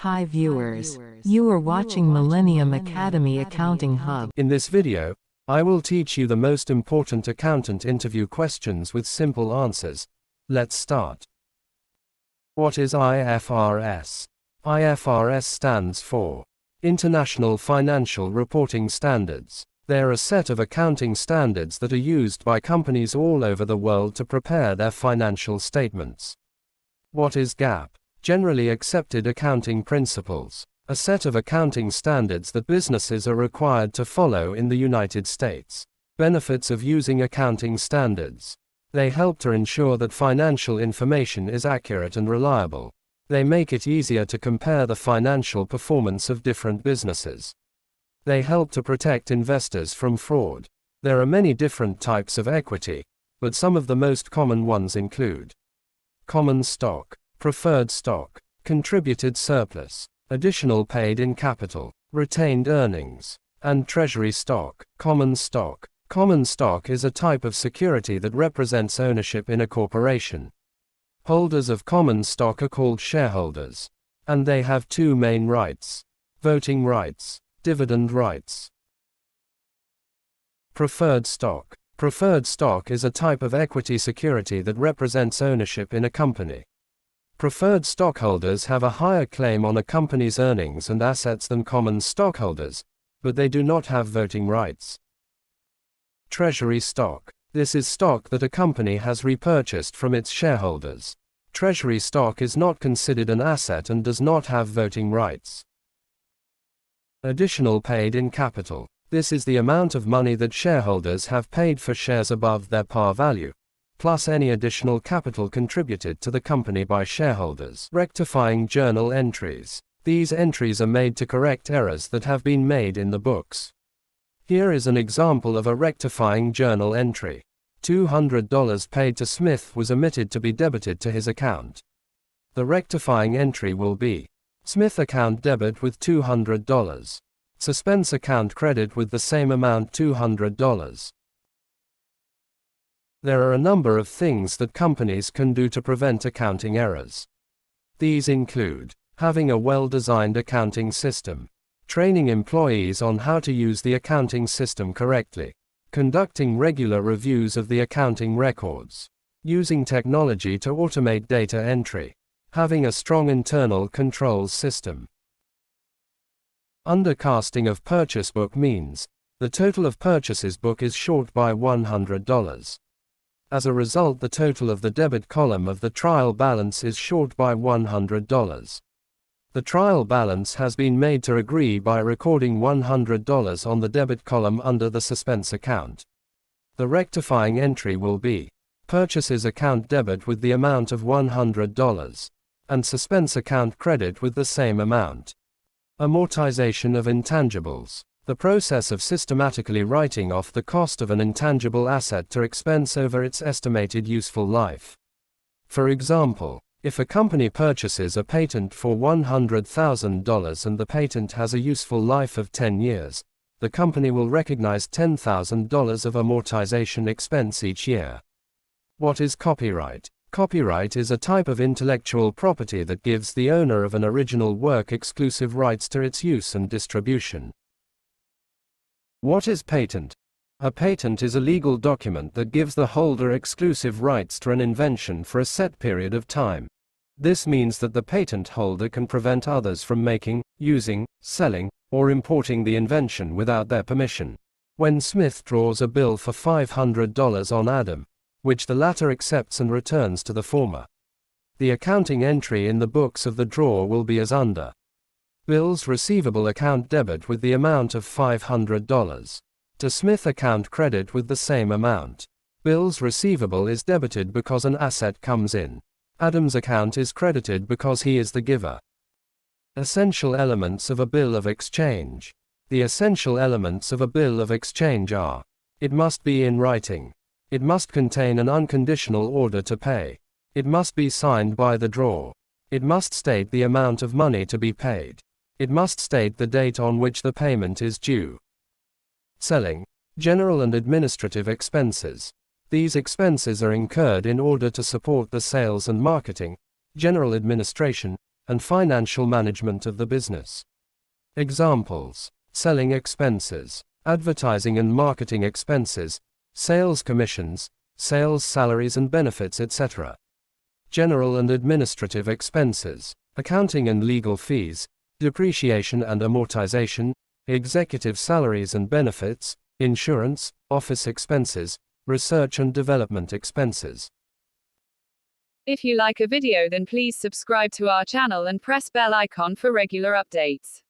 Hi viewers, you are watching Millennium Academy Accounting Hub. In this video, I will teach you the most important accountant interview questions with simple answers. Let's start. What is IFRS? IFRS stands for International Financial Reporting Standards. They're a set of accounting standards that are used by companies all over the world to prepare their financial statements. What is GAAP? Generally Accepted Accounting Principles. A set of accounting standards that businesses are required to follow in the United States. Benefits of using accounting standards. They help to ensure that financial information is accurate and reliable. They make it easier to compare the financial performance of different businesses. They help to protect investors from fraud. There are many different types of equity, but some of the most common ones include common stock, preferred stock, contributed surplus, additional paid-in capital, retained earnings, and treasury stock. Common stock. Common stock is a type of security that represents ownership in a corporation. Holders of common stock are called shareholders, and they have two main rights: voting rights, dividend rights. Preferred stock. Preferred stock is a type of equity security that represents ownership in a company. Preferred stockholders have a higher claim on a company's earnings and assets than common stockholders, but they do not have voting rights. Treasury stock. This is stock that a company has repurchased from its shareholders. Treasury stock is not considered an asset and does not have voting rights. Additional paid-in capital. This is the amount of money that shareholders have paid for shares above their par value, plus any additional capital contributed to the company by shareholders. Rectifying journal entries. These entries are made to correct errors that have been made in the books. Here is an example of a rectifying journal entry. $200 paid to Smith was omitted to be debited to his account. The rectifying entry will be Smith account debit with $200. Suspense account credit with the same amount $200. There are a number of things that companies can do to prevent accounting errors. These include having a well-designed accounting system, training employees on how to use the accounting system correctly, conducting regular reviews of the accounting records, using technology to automate data entry, having a strong internal controls system. Undercasting of purchase book means the total of purchases book is short by $100. As a result, the total of the debit column of the trial balance is short by $100. The trial balance has been made to agree by recording $100 on the debit column under the suspense account. The rectifying entry will be purchases account debit with the amount of $100, and suspense account credit with the same amount. Amortization of intangibles. The process of systematically writing off the cost of an intangible asset to expense over its estimated useful life. For example, if a company purchases a patent for $100,000 and the patent has a useful life of 10 years, the company will recognize $10,000 of amortization expense each year. What is copyright? Copyright is a type of intellectual property that gives the owner of an original work exclusive rights to its use and distribution. What is patent? A patent is a legal document that gives the holder exclusive rights to an invention for a set period of time. This means that the patent holder can prevent others from making, using, selling, or importing the invention without their permission. When Smith draws a bill for $500 on Adam, which the latter accepts and returns to the former, the accounting entry in the books of the drawer will be as under: bills receivable account debit with the amount of $500. To Smith account credit with the same amount. Bills receivable is debited because an asset comes in. Adam's account is credited because he is the giver. Essential elements of a bill of exchange. The essential elements of a bill of exchange are: it must be in writing. It must contain an unconditional order to pay. It must be signed by the drawer. It must state the amount of money to be paid. It must state the date on which the payment is due. Selling. General and administrative expenses. These expenses are incurred in order to support the sales and marketing, general administration, and financial management of the business. Examples: selling expenses, advertising and marketing expenses, sales commissions, sales salaries and benefits, etc. General and administrative expenses, accounting and legal fees, depreciation and amortization, executive salaries and benefits, insurance, office expenses, research and development expenses. If you like a video, then please subscribe to our channel and press bell icon for regular updates.